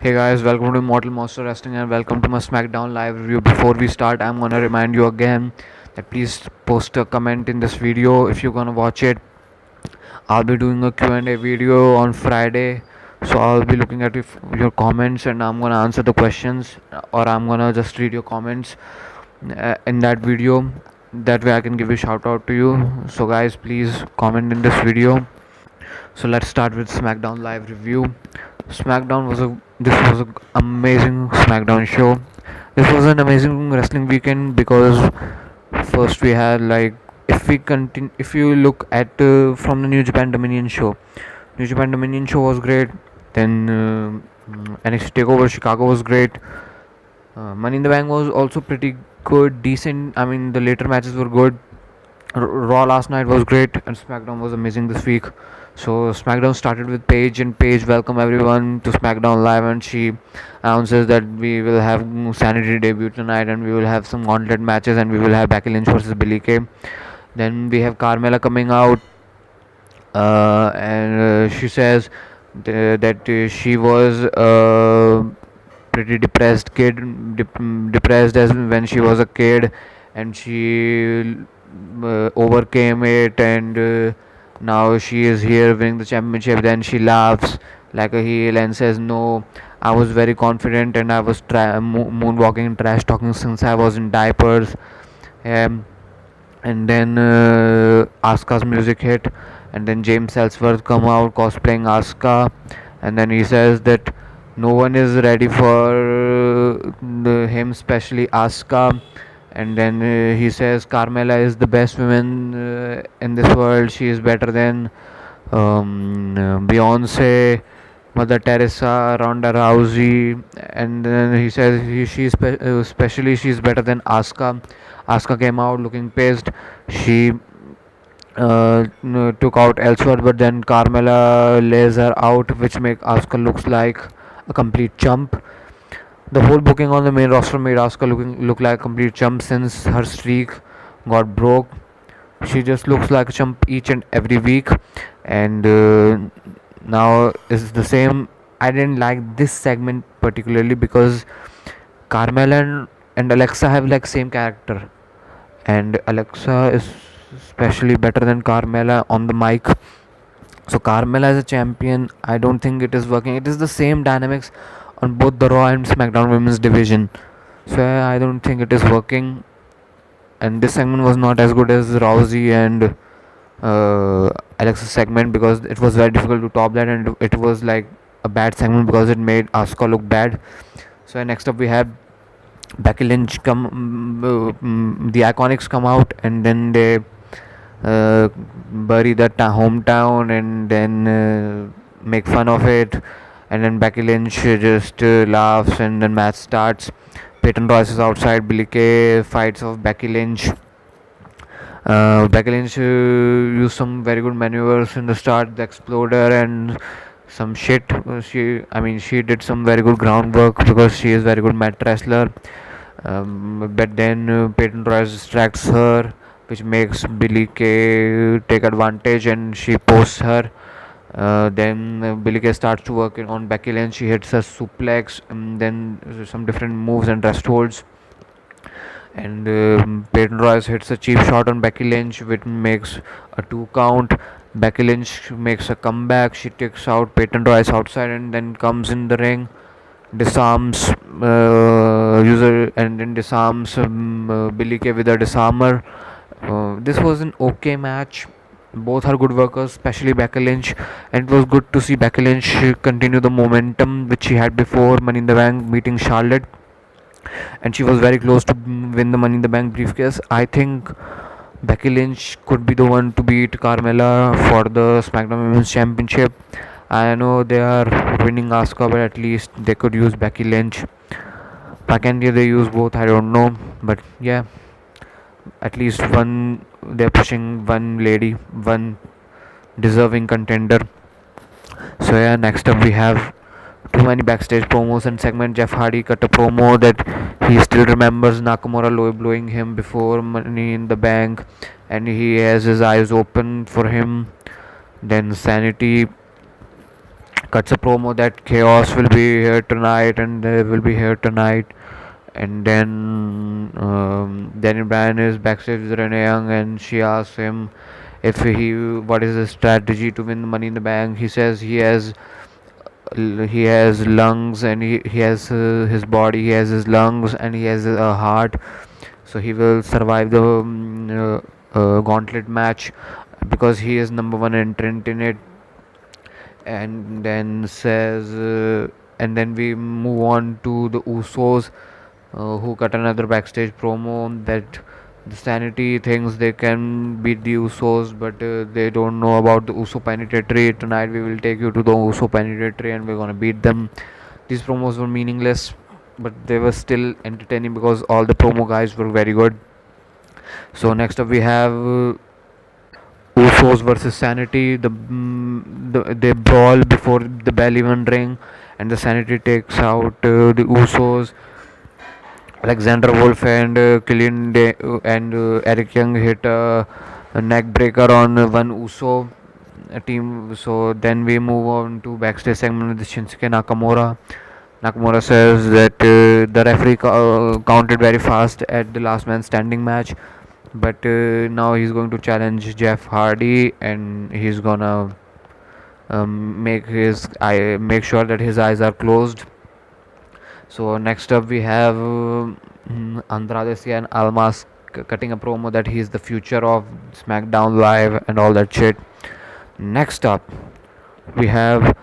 Hey guys, welcome to Mortal Monster Wrestling and welcome to my Smackdown live review. Before we start, I'm gonna remind you again that please post a comment in this video if you're gonna watch it. I'll be doing a Q&A video on Friday, so I'll be looking at your comments and I'm gonna answer the questions, or I'm gonna just read your comments in that video. That way I can give a shout out to you. So guys, please comment in this video. So let's start with Smackdown live review. This was a amazing Smackdown show. This was an amazing wrestling weekend because first we had like, if you look at from the New Japan Dominion show. New Japan Dominion show was great. Then NXT Takeover Chicago was great. Money in the Bank was also pretty good, decent. I mean, the later matches were good. Raw last night was great, and SmackDown was amazing this week. So SmackDown started with Paige, and Paige welcome everyone to SmackDown Live, and she announces that we will have Sanity debut tonight, and we will have some gauntlet matches, and we will have Becky Lynch versus Billie Kay. Then we have Carmella coming out, and she says that she was pretty depressed kid, depressed as when she was a kid, and she overcame it, and now she is here winning the championship. Then she laughs like a heel and says, "No, I was very confident and I was moonwalking and trash talking since I was in diapers." Um, and then Asuka's music hit, and then James Ellsworth come out cosplaying Asuka, and then he says that no one is ready for him, especially Asuka. And then he says Carmella is the best woman in this world. She is better than Beyonce, Mother Teresa, Ronda Rousey. And then he says especially she's better than Asuka. Asuka came out looking pissed. She took out Ellsworth, but then Carmella lays her out, which make Asuka looks like a complete chump. The whole booking on the main roster made Asuka look like a complete chump since her streak got broke. She just looks like a chump each and every week, and now is the same. I didn't like this segment particularly because Carmella and Alexa have like same character, and Alexa is especially better than Carmella on the mic. So Carmella as a champion, I don't think it is working. It is the same dynamics on both the Raw and SmackDown Women's division. So I don't think it is working. And this segment was not as good as Rousey and Alexa's segment because it was very difficult to top that, and it was like a bad segment because it made Asuka look bad. So next up we have Becky Lynch the Iconics come out, and then they bury the hometown and then make fun of it, and then Becky Lynch just laughs, and then match starts. Peyton Royce is outside. Billie Kay fights off Becky Lynch. Becky Lynch used some very good maneuvers in the start, the exploder and some shit. She did some very good groundwork because she is very good mat wrestler. But then Peyton Royce distracts her, which makes Billie Kay take advantage, and she posts her. Then Billie Kay starts to work on Becky Lynch. She hits a suplex, and then some different moves and rest holds. And Peyton Royce hits a cheap shot on Becky Lynch, which makes a 2 count. Becky Lynch makes a comeback. She takes out Peyton Royce outside and then comes in the ring, disarms and then disarms Billie Kay with a disarmer. This was an okay match. Both are good workers, especially Becky Lynch, and it was good to see Becky Lynch continue the momentum which she had before Money in the Bank meeting Charlotte, and she was very close to win the Money in the Bank briefcase. I think Becky Lynch could be the one to beat Carmella for the SmackDown Women's Championship. I know they are winning Asuka, but at least they could use Becky Lynch. Why can't they use both? I don't know, but yeah, at least one. They're pushing one lady, one deserving contender. So yeah, next up we have too many backstage promos and segment. Jeff Hardy cut a promo that he still remembers Nakamura blowing him before Money in the Bank, and he has his eyes open for him. Then Sanity cuts a promo that Chaos will be here tonight and they will be here tonight. And then Daniel Bryan is backstage with Renee Young, and she asks him if he what is his strategy to win the Money in the Bank. He says he has lungs, and he has his body, he has his lungs, and he has a heart, so he will survive the gauntlet match because he is number one entrant in it. And then says and then we move on to the Usos, who cut another backstage promo that the Sanity thinks they can beat the Usos, but they don't know about the Uso Penitentiary. Tonight we will take you to the Uso Penitentiary and we're gonna beat them. These promos were meaningless, but they were still entertaining because all the promo guys were very good. So next up we have Usos versus Sanity. They brawl before the bell even ring, and the Sanity takes out the Usos. Alexander Wolf and and Eric Young hit a neck breaker on one Uso team. So then we move on to backstage segment with Shinsuke Nakamura. Nakamura says that the referee counted very fast at the last man standing match, but now he's going to challenge Jeff Hardy, and he's gonna make sure that his eyes are closed. So next up we have Andrade Cien Almas cutting a promo that he's the future of SmackDown Live and all that shit. Next up we have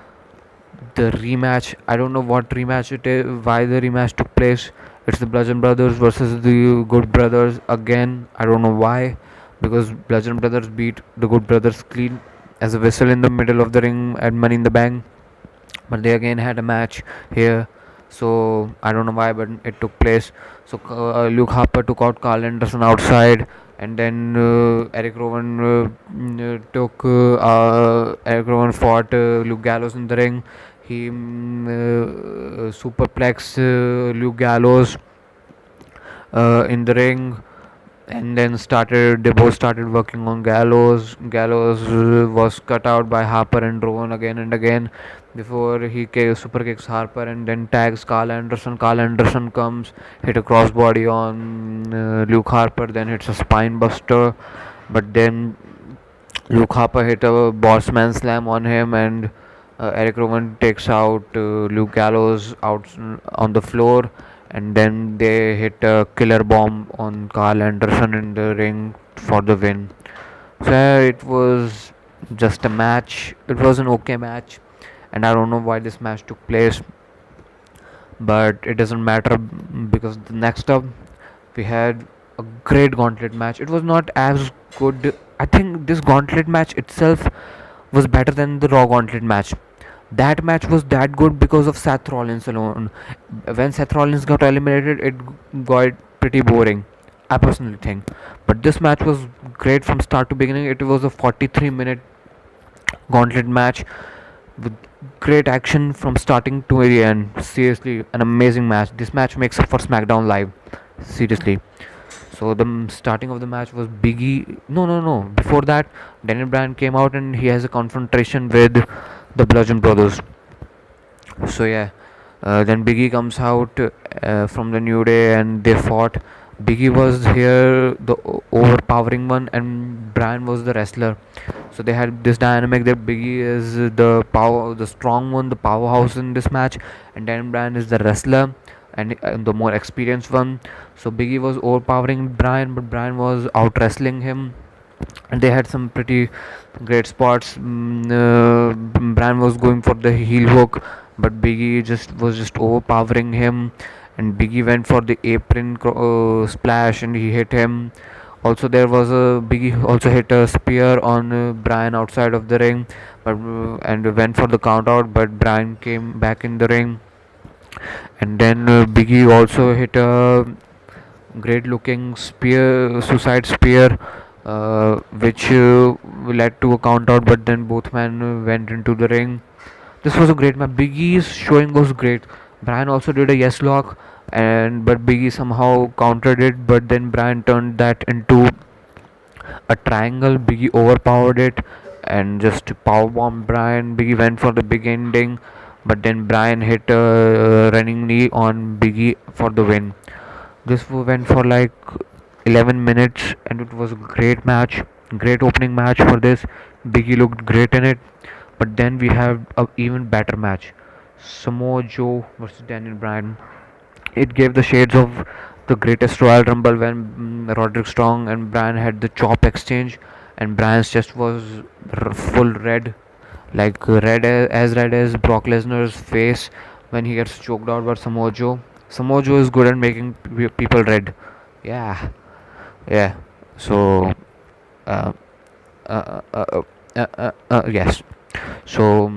the rematch. I don't know what rematch it is, why the rematch took place. It's the Bludgeon Brothers versus the Good Brothers again. I don't know why, because Bludgeon Brothers beat the Good Brothers clean as a whistle in the middle of the ring at Money in the Bank, but they again had a match here. So I don't know why, but it took place. So Luke Harper took out Carl Anderson outside, and then Eric Rowan fought Luke Gallows in the ring. He superplexed Luke Gallows in the ring, and then they both started working on Gallows was cut out by Harper and Rowan again and again before he super kicks Harper and then tags Carl Anderson comes, hit a crossbody on Luke Harper, then hits a spine buster, but then Luke Harper hit a bossman slam on him, and Eric Rowan takes out Luke Gallows out on the floor, and then they hit a killer bomb on Carl Anderson in the ring for the win. So it was just a match. It was an okay match, and I don't know why this match took place, but it doesn't matter because the next up we had a great gauntlet match. It was not as good. I think this gauntlet match itself was better than the Raw gauntlet match. That match was that good because of Seth Rollins alone. When Seth Rollins got eliminated, it got pretty boring, I personally think. But this match was great from start to beginning. It was a 43-minute gauntlet match with great action from starting to the end. Seriously, an amazing match. This match makes up for SmackDown Live. Seriously. So the starting of the match was Biggie. No. Before that, Daniel Bryan came out and he has a confrontation with the Bludgeon Brothers. So yeah, then Biggie comes out from the New Day and they fought. Biggie was here the overpowering one, and Bryan was the wrestler. So they had this dynamic that Biggie is the strong one, the powerhouse in this match, and Dan Bryan is the wrestler and the more experienced one. So Biggie was overpowering Bryan, but Bryan was out wrestling him, and they had some pretty great spots. Bryan was going for the heel hook, but Biggie was just overpowering him, and Biggie went for the apron splash and he hit him. Also, there was a Biggie also hit a spear on Bryan outside of the ring, but and went for the count out, but Bryan came back in the ring, and then Biggie also hit a great looking suicide spear, which led to a count out, but then both men went into the ring. This was a great match. Biggie's showing was great. Bryan also did a yes lock, and but Biggie somehow countered it, but then Bryan turned that into a triangle. Biggie overpowered it, and just powerbomb Brian. Biggie went for the big ending, but then Brian hit a running knee on Biggie for the win. This went for like 11 minutes, and it was a great match, great opening match for this. Biggie looked great in it, but then we have a even better match: Samoa Joe versus Daniel Bryan. It gave the shades of the greatest Royal Rumble when Roderick Strong and Bryan had the chop exchange, and Bryan's chest was full red, like as red as Brock Lesnar's face when he gets choked out by Samoa Joe. Samoa Joe is good at making people red. Yeah, yeah. So, uh, yes. So.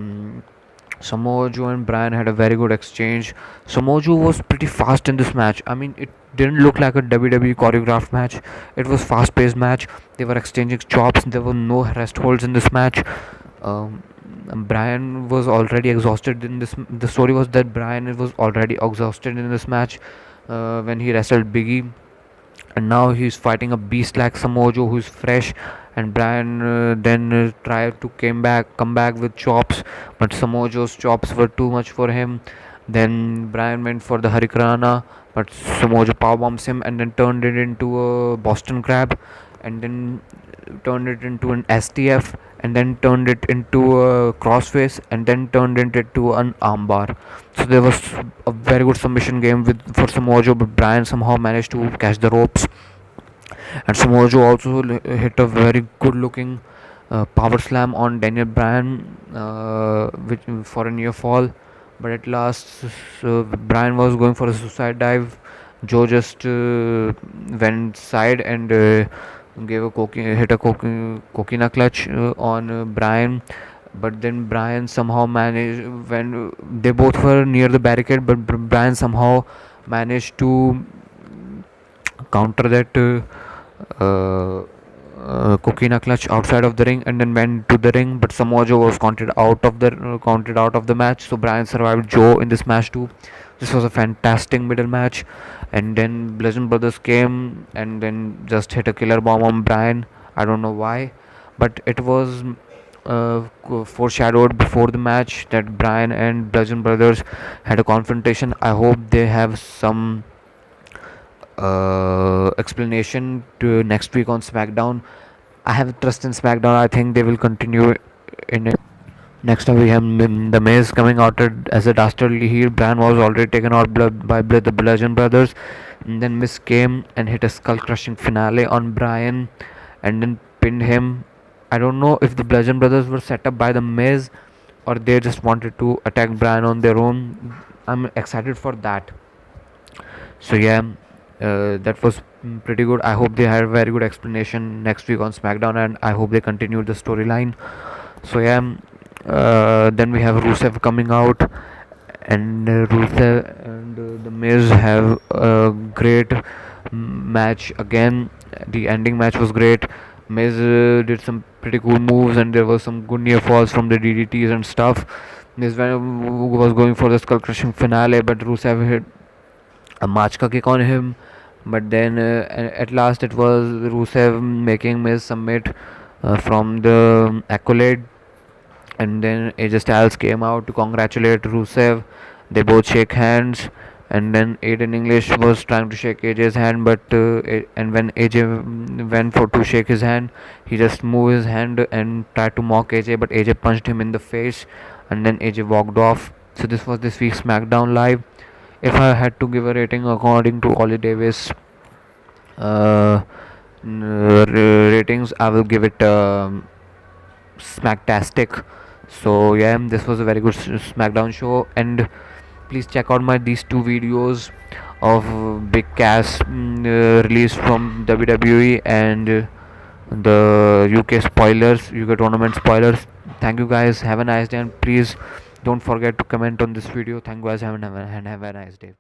Samoa Joe and Bryan had a very good exchange. Samoa Joe was pretty fast in this match. I mean, it didn't look like a WWE choreographed match. It was fast-paced match. They were exchanging chops. There were no rest holds in this match. Um, Bryan was already exhausted in this. The story was that Bryan was already exhausted in this match when he wrestled Biggie, and now he's fighting a beast like Samoa Joe who's fresh. And Bryan then tried to come back with chops, but Samoa Joe's chops were too much for him. Then Bryan went for the Hurricanrana, but Samoa Joe powerbombs him and then turned it into a Boston Crab, and then turned it into an STF, and then turned it into a crossface, and then turned it into an armbar. So there was a very good submission game with for Samoa Joe, but Bryan somehow managed to catch the ropes. And Samoa Joe also hit a very good looking power slam on Daniel Bryan, which for a near fall. But at last, Bryan was going for a suicide dive. Joe just went side and gave a hit a coquina clutch on Bryan. But then Bryan somehow managed, when they both were near the barricade, but Bryan somehow managed to counter that coquina clutch outside of the ring, and then went to the ring. But Samoa Joe was counted out of the match. So Bryan survived Joe in this match too. This was a fantastic middle match, and then Bludgeon Brothers came and then just hit a killer bomb on Bryan. I don't know why, but it was foreshadowed before the match that Bryan and Bludgeon Brothers had a confrontation. I hope they have some explanation to next week on Smackdown. I have trust in Smackdown. I think they will continue in it. Next up, we have the Miz coming out as a dastardly heel. Bryan was already taken out by the Bludgeon Brothers, and then Miz came and hit a skull-crushing finale on Bryan, and then pinned him. I don't know if the Bludgeon Brothers were set up by the Miz, or they just wanted to attack Bryan on their own. I'm excited for that. So yeah, that was pretty good. I hope they had a very good explanation next week on Smackdown, and I hope they continue the storyline. So yeah, then we have Rusev coming out, and Rusev and the Miz have a great match again. The ending match was great. Miz did some pretty cool moves, and there was some good near falls from the DDTs and stuff. Miz was going for the skull crushing finale, but Rusev hit a Machka kick on him. But then at last it was Rusev making Miz submit from the accolade, and then AJ Styles came out to congratulate Rusev. They both shake hands, and then Aiden English was trying to shake AJ's hand, but and when AJ went for to shake his hand, he just moved his hand and tried to mock AJ, but AJ punched him in the face, and then AJ walked off. So this was this week's SmackDown Live. If I had to give a rating according to Ollie Davis ratings, I will give it Smacktastic. So yeah, this was a very good Smackdown show, and please check out my these two videos of Big Cass released from WWE and the UK spoilers, UK tournament spoilers. Thank you guys, have a nice day, and please don't forget to comment on this video. Thank you guys, and have a nice day.